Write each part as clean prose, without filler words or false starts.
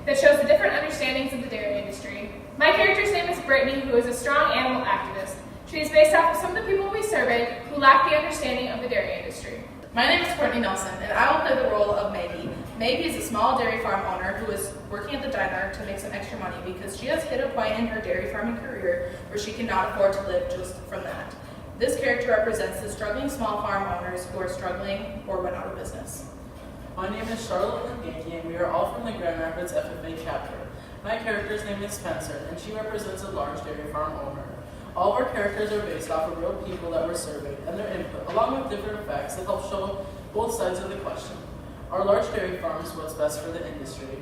that shows the different understandings of the dairy industry. My character's name is Brittany, who is a strong animal activist. She is based off of some of the people we surveyed who lack the understanding of the dairy industry. My name is Courtney Nelson, and I will play the role of Maggie. Maggie is a small dairy farm owner who is working at the diner to make some extra money because she has hit a point in her dairy farming career where she cannot afford to live just from that. This character represents the struggling small farm owners who are struggling or went out of business. My name is Charlotte Yankee, and we are all from the Grand Rapids FFA chapter. My character's name is Spencer, and she represents a large dairy farm owner. All of our characters are based off of real people that were surveyed and their input, along with different facts that help show both sides of the question. Our large dairy farm is what's best for the industry.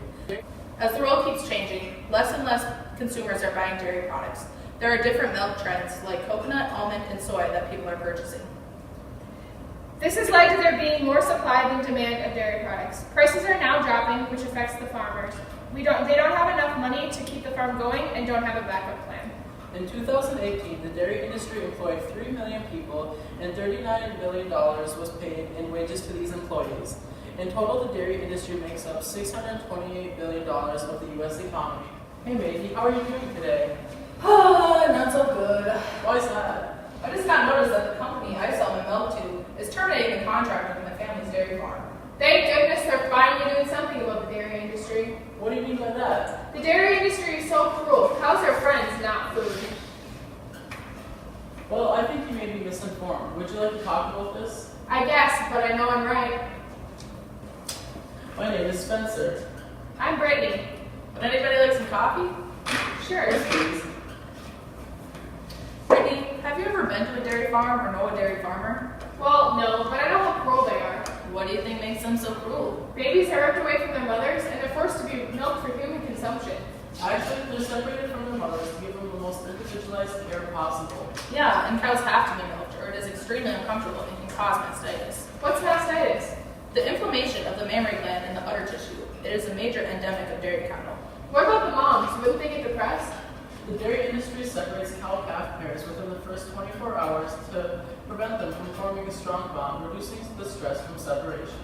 As the world keeps changing, less and less consumers are buying dairy products. There are different milk trends like coconut, almond, and soy that people are purchasing. This has led to there being more supply than demand of dairy products. Prices are now dropping, which affects the farmers. They don't have enough money to keep the farm going and don't have a backup plan. In 2018, the dairy industry employed 3 million people, and $39 billion was paid in wages to these employees. In total, the dairy industry makes up $628 billion of the U.S. economy. Hey Maggie, how are you doing today? Not so good. Why is that? I just got noticed that the company I sell my milk to is terminating the contract with my family's dairy farm. Thank goodness they're finally doing something about the dairy industry. What do you mean by that? The dairy industry is so cruel. Cows are friends, not food. Well, I think you may be misinformed. Would you like to talk about this? I guess, but I know I'm right. My name is Spencer. I'm Brittany. Would anybody like some coffee? Sure. Please. Brittany, have you ever been to a dairy farm or know a dairy farmer? Well, no, but I know how cruel they are. What do you think makes them so cruel? Babies are ripped away from their mothers and they're forced to be milked for human consumption. Actually, they're separated from their mothers to give them the most individualized care possible. Yeah, and cows have to be milked, or it is extremely uncomfortable and can cause mastitis. What's mastitis? The inflammation of the mammary gland and the udder tissue. It is a major endemic of dairy cattle. What about the moms? Wouldn't they get depressed? The dairy industry separates cow-calf pairs within the first 24 hours to prevent them from forming a strong bond, reducing the stress from separation.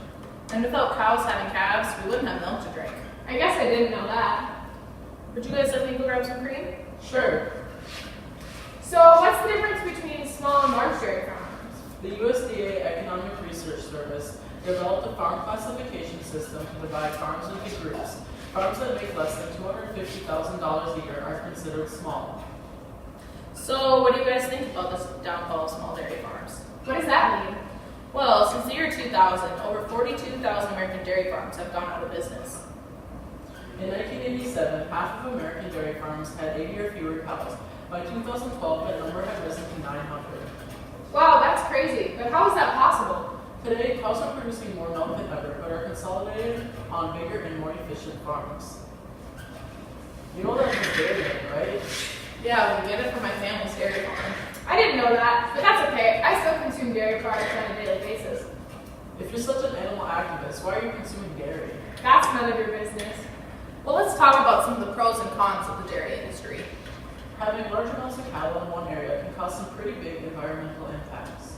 And without cows having calves, we wouldn't have milk to drink. I guess I didn't know that. Would you guys like me to go grab some cream? Sure. So what's the difference between small and large dairy farms? The USDA Economic Research Service developed a farm classification system to divide farms into groups. Farms that make less than $250,000 a year are considered small. So what do you guys think about this downfall of small dairy farms? What does that mean? Well, since the year 2000, over 42,000 American dairy farms have gone out of business. In 1987, half of American dairy farms had 80 or fewer cows. By 2012, that number had risen to 900. Wow, that's crazy. But how is that possible? Today, cows are producing more milk than ever, but are consolidated on bigger and more efficient farms. You know that's a dairy, right? Yeah, we get it from my family's dairy farm. I didn't know that, but that's okay. I still consume dairy products on a daily basis. If you're such an animal activist, why are you consuming dairy? That's none of your business. Well, let's talk about some of the pros and cons of the dairy industry. Having large amounts of cattle in one area can cause some pretty big environmental impacts.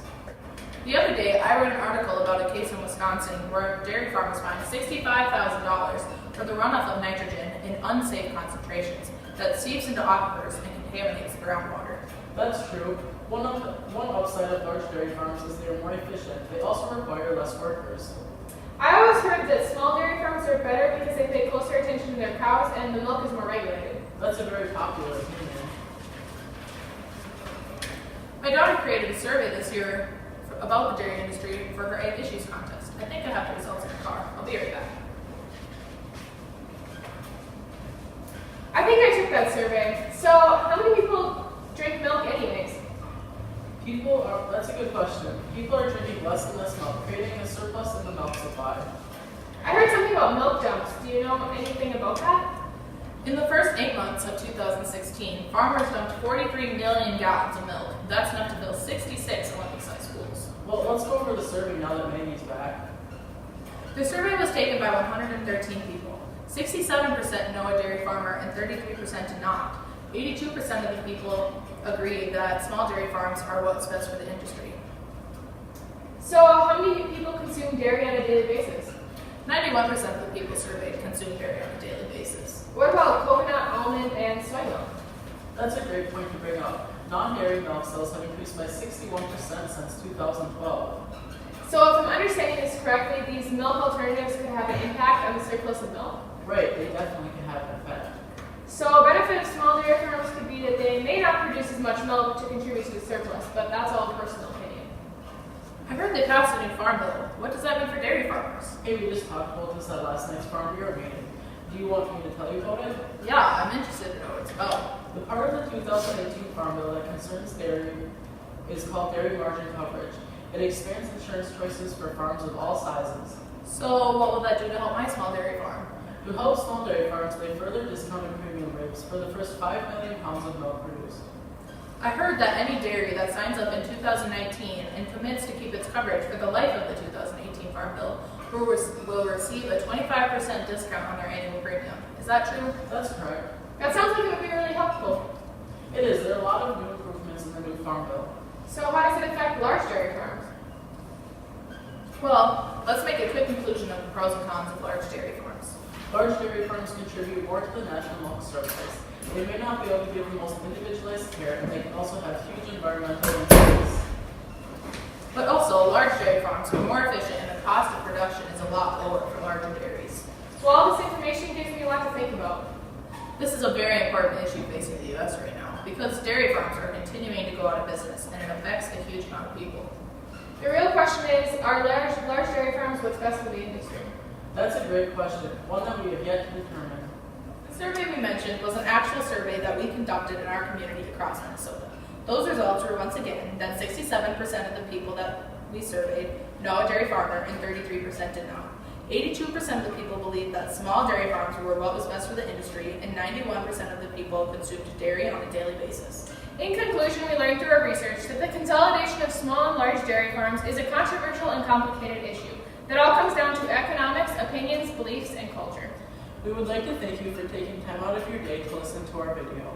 The other day, I read an article about a case in Wisconsin where a dairy farm was fined $65,000 for the runoff of nitrogen in unsafe concentrations that seeps into aquifers and contaminates the groundwater. That's true. One upside of large dairy farms is they are more efficient. They also require less workers. I always heard that small dairy farms are better because they pay closer attention to their cows and the milk is more regulated. That's a very popular opinion. My daughter created a survey this year about the dairy industry for her Ag Issues contest. I think I have the results in the car. I'll be right back. I think I took that survey. So how many people drink milk anyways? That's a good question. People are drinking less and less milk, creating a surplus in the milk supply. I heard something about milk dumps. Do you know anything about that? In the first 8 months of 2016, farmers dumped 43 million gallons of milk. That's enough to build 66 Olympic-sized schools. Well, let's go over the survey now that Maggie's back. The survey was taken by 113 people. 67% know a dairy farmer and 33% do not. 82% of the people agree that small dairy farms are what's best for the industry. So how many people consume dairy on a daily basis? 91% of the people surveyed consume dairy on a daily basis. What about coconut, almond, and soy milk? That's a great point to bring up. Non-dairy milk sales have increased by 61% since 2012. So if I'm understanding this correctly, these milk alternatives could have an impact on the surplus of milk? Right, they definitely can have an effect. So a benefit of small dairy farms could be that they may not produce as much milk to contribute to the surplus, but that's all personal opinion. I heard they passed a new farm bill. What does that mean for dairy farmers? Hey, we just talked about this at last night's Farm Bureau meeting. Do you want me to tell you about it? Yeah, I'm interested to know what it's about. The part of the 2018 Farm Bill that concerns dairy is called Dairy Margin Coverage. It expands insurance choices for farms of all sizes. So what will that do to help my small dairy farm? To help small dairy farms pay further discounted premium rates for the first 5 million pounds of milk produced. I heard that any dairy that signs up in 2019 and commits to keep its coverage for the life of the 2018 Farm Bill will receive a 25% discount on their annual premium. Is that true? That's correct. That sounds like it would be really helpful. It is. There are a lot of new improvements in the new Farm Bill. So how does it affect large dairy farms? Well, let's make a quick conclusion of the pros and cons of large dairy farms. Large dairy farms contribute more to the national milk surplus. They may not be able to give the most individualized care, and they can also have huge environmental impacts. But also, large dairy farms are more efficient and the cost of production is a lot lower for larger dairies. So all this information gives me a lot to think about. This is a very important issue facing the U.S. right now because dairy farms are continuing to go out of business and it affects a huge amount of people. The real question is, are large dairy farms what's best for the industry? That's a great question, one that we have yet to determine. The survey we mentioned was an actual survey that we conducted in our community across Minnesota. Those results were once again that 67% of the people that we surveyed know a dairy farmer and 33% did not. 82% of the people believed that small dairy farms were what was best for the industry, and 91% of the people consumed dairy on a daily basis. In conclusion, we learned through our research that the consolidation of small and large dairy farms is a controversial and complicated issue that all comes down to economics, opinions, beliefs, and culture. We would like to thank you for taking time out of your day to listen to our video.